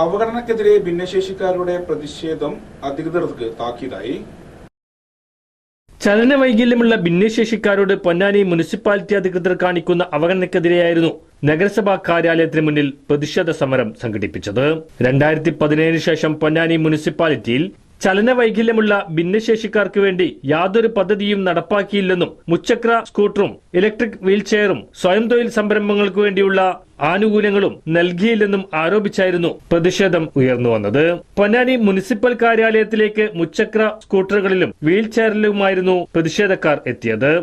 അവഗണനക്കെതിരെ ഭിന്നശേഷിക്കാരുടെ പ്രതിഷേധം അധികൃതർക്ക് താക്കീതായി. ചലനവൈകല്യമുള്ള ഭിന്നശേഷിക്കാരോട് പൊന്നാനി മുനിസിപ്പാലിറ്റി അധികൃതർ കാണിക്കുന്ന അവഗണനക്കെതിരെയായിരുന്നു നഗരസഭാ കാര്യാലയത്തിന് മുന്നിൽ പ്രതിഷേധ സമരം സംഘടിപ്പിച്ചത്. 2017 ശേഷം പൊന്നാനി മുനിസിപ്പാലിറ്റിയിൽ ചലനവൈകല്യമുള്ള ഭിന്നശേഷിക്കാർക്ക് വേണ്ടി യാതൊരു പദ്ധതിയും നടപ്പാക്കിയില്ലെന്നും മുച്ചക്ര സ്കൂട്ടറും ഇലക്ട്രിക് വീൽചെയറും സ്വയം തൊഴിൽ സംരംഭങ്ങൾക്ക് വേണ്ടിയുള്ള ആനുകൂല്യങ്ങളും നൽകിയില്ലെന്നും ആരോപിച്ചായിരുന്നു പ്രതിഷേധം ഉയർന്നു വന്നത്. പൊന്നാനി മുനിസിപ്പൽ കാര്യാലയത്തിലേക്ക് മുച്ചക്ര സ്കൂട്ടറുകളിലും വീൽചെയറിലുമായിരുന്നു പ്രതിഷേധക്കാർ എത്തിയത്.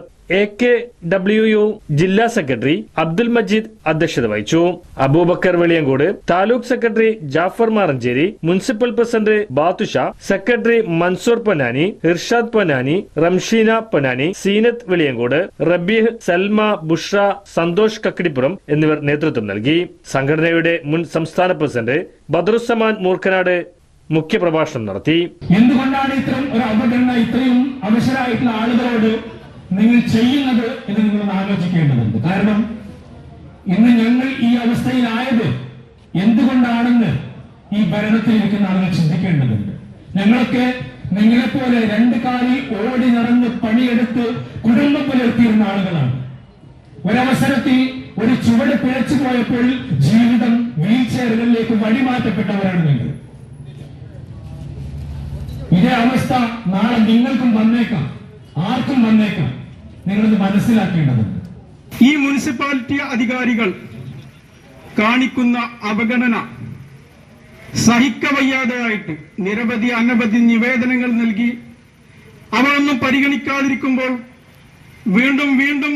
AKWU ജില്ലാ സെക്രട്ടറി അബ്ദുൽ മജീദ് അധ്യക്ഷത വഹിച്ചു. Aboobacker Veliyankode, taluk secretary Jafar Maranchery, municipal president Bathusha, secretary Mansoor Ponnani, Irshad Ponnani, Ramsheena Ponnani, Seenath Veliyankode, Rabeeh, Salma, Bushra, Santhosh Kakkidippuram എന്നിവർ നേതൃത്വം നൽകി. സംഘടനയുടെ മുൻ സംസ്ഥാന പ്രസിഡന്റ് ബദറുസ്സമാൻ മൂർഖനാട് മുഖ്യപ്രഭാഷണം നടത്തി. എന്തുകൊണ്ടാണ് ഇത്തരം ഒരു അവഗണന ഇത്രയും അവശരായിട്ടുള്ള ആളുകളോട് നിങ്ങൾ ചെയ്യുന്നത് എന്ന് നിങ്ങൾ ആലോചിക്കേണ്ടതുണ്ട്. കാരണം ഇന്ന് ഞങ്ങൾ ഈ അവസ്ഥയിലായത് എന്തുകൊണ്ടാണെന്ന് ഈ ഭരണത്തിലിരിക്കുന്ന ആളുകൾ ചിന്തിക്കേണ്ടതുണ്ട്. ഞങ്ങളൊക്കെ നിങ്ങളെപ്പോലെ 2 കാലിൽ ഓടി നടന്ന് പണിയെടുത്ത് കുടുംബം പുലർത്തിയിരുന്ന ആളുകളാണ്. ഒരവസരത്തിൽ ഒരു ചുവട് പിഴച്ചു പോയപ്പോൾ ജീവിതം വീൽചെയറുകളിലേക്ക് വഴിമാറ്റപ്പെട്ടവരാണ് നിങ്ങൾ. ഇതേ അവസ്ഥ നാളെ നിങ്ങൾക്കും വന്നേക്കാം, ആർക്കും വന്നേക്കാം. നിങ്ങളത് മനസ്സിലാക്കേണ്ടതുണ്ട്. ഈ മുനിസിപ്പാലിറ്റി അധികാരികൾ കാണിക്കുന്ന അവഗണന സഹിക്കവയ്യാതെയായിട്ട് നിരവധി അനവധി നിവേദനങ്ങൾ നൽകി അവരൊന്നും പരിഗണിക്കാതിരിക്കുമ്പോൾ വീണ്ടും വീണ്ടും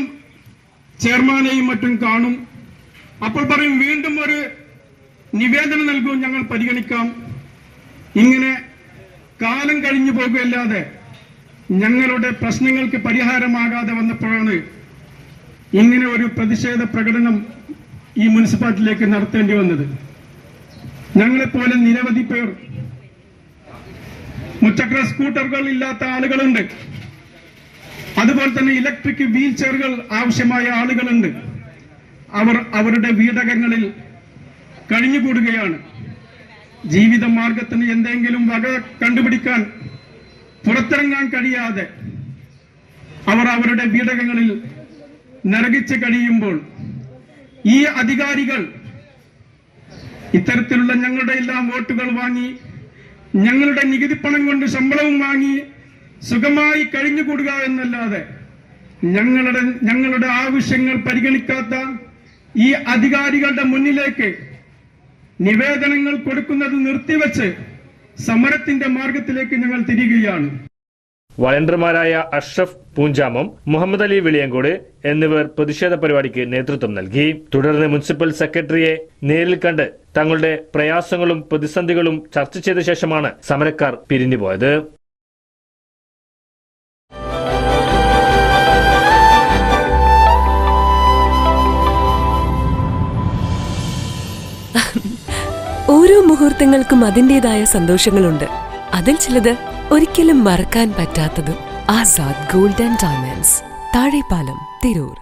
ചെയർമാനെയും മറ്റും കാണും. അപ്പോൾ പറയും വീണ്ടും ഒരു നിവേദനം നൽകും, ഞങ്ങൾ പരിഗണിക്കാം. ഇങ്ങനെ കാലം കഴിഞ്ഞു പോകുകയല്ലാതെ ഞങ്ങളുടെ പ്രശ്നങ്ങൾക്ക് പരിഹാരമാകാതെ വന്നപ്പോഴാണ് ഇങ്ങനെ ഒരു പ്രതിഷേധ പ്രകടനം ഈ മുനിസിപ്പാലിറ്റിയിലേക്ക് നടത്തേണ്ടി വന്നത്. ഞങ്ങളെപ്പോലെ നിരവധി പേർ മുച്ചക്ര സ്കൂട്ടറുകൾ ഇല്ലാത്ത ആളുകളുണ്ട്. അതുപോലെ തന്നെ ഇലക്ട്രിക് വീൽ ചെയറുകൾ ആവശ്യമായ ആളുകളുണ്ട്. അവർ അവരുടെ വീടകങ്ങളിൽ കഴിഞ്ഞുകൂടുകയാണ്. ജീവിത മാർഗത്തിന് എന്തെങ്കിലും വക കണ്ടുപിടിക്കാൻ പുറത്തിറങ്ങാൻ കഴിയാതെ അവർ അവരുടെ വീടകങ്ങളിൽ നരകിച്ച് കഴിയുമ്പോൾ ഈ അധികാരികൾ ഇത്തരത്തിലുള്ള ഞങ്ങളുടെ എല്ലാം വോട്ടുകൾ വാങ്ങി ഞങ്ങളുടെ നികുതി പണം കൊണ്ട് ശമ്പളവും വാങ്ങി സുഖമായി കഴിഞ്ഞുകൂടുക എന്നല്ലാതെ ഞങ്ങളുടെ ആവശ്യങ്ങൾ പരിഗണിക്കാത്ത ഈ അധികാരികളുടെ മുന്നിലേക്ക് നിവേദനങ്ങൾ കൊടുക്കുന്നത് നിർത്തിവെച്ച് സമരത്തിന്റെ മാർഗത്തിലേക്ക് ഞങ്ങൾ തിരികുകയാണ്. വളണ്ടിയർമാരായ അഷ്റഫ് പൂഞ്ചാമം, മുഹമ്മദ് അലി വെളിയങ്കോട് എന്നിവർ പ്രതിഷേധ പരിപാടിക്ക് നേതൃത്വം നൽകി. തുടർന്ന് മുനിസിപ്പൽ സെക്രട്ടറിയെ നേരിൽ കണ്ട് തങ്ങളുടെ പ്രയാസങ്ങളും പ്രതിസന്ധികളും ചർച്ച ചെയ്ത ശേഷമാണ് സമരക്കാർ പിരിഞ്ഞുപോയത്. ഓരോ മുഹൂർത്തങ്ങൾക്കും അതിൻ്റെതായ സന്തോഷങ്ങളുണ്ട്. അതിൽ ചിലത് ഒരിക്കലും മറക്കാൻ പറ്റാത്തതും. Azad gold and diamonds, Thazhepalam, Tirur.